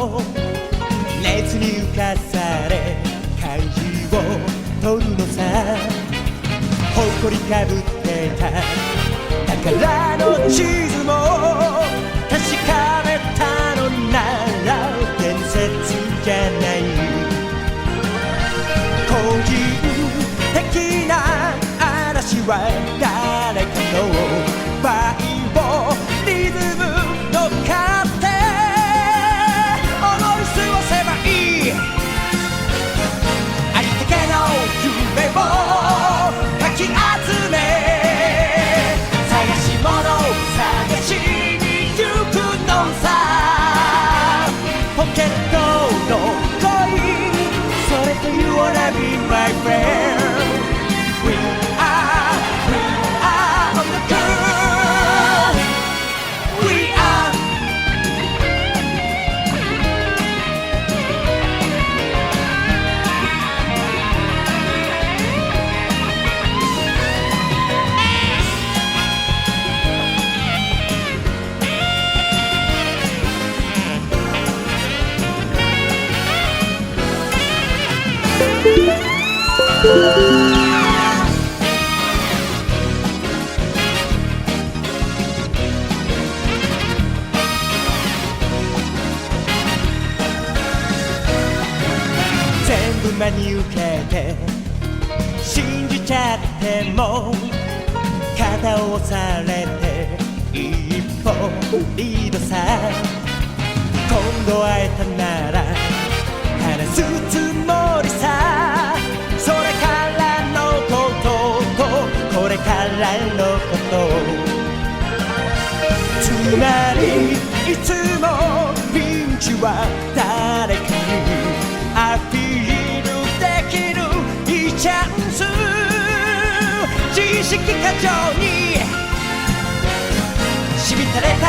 の熱に浮かされ漢字を取るのさ。誇りかぶってた宝の地図も確かめたのなら伝説じゃない。個人的な嵐は誰かのバイオリズム乗っかって思い過ごせばいい。ありったけの夢をかき集め探し物探しに行くのさ。ポケットの恋それと You wanna be my friend。 We are on the curve。 We are全部真に受けて信じちゃっても肩を押されて一歩リードさ。今度会えたなら話すつもりさ。それからのこととこれからのことつまりいつもピンチは誰かにアピールできるいいチャンス。自意識過剰にしみたれた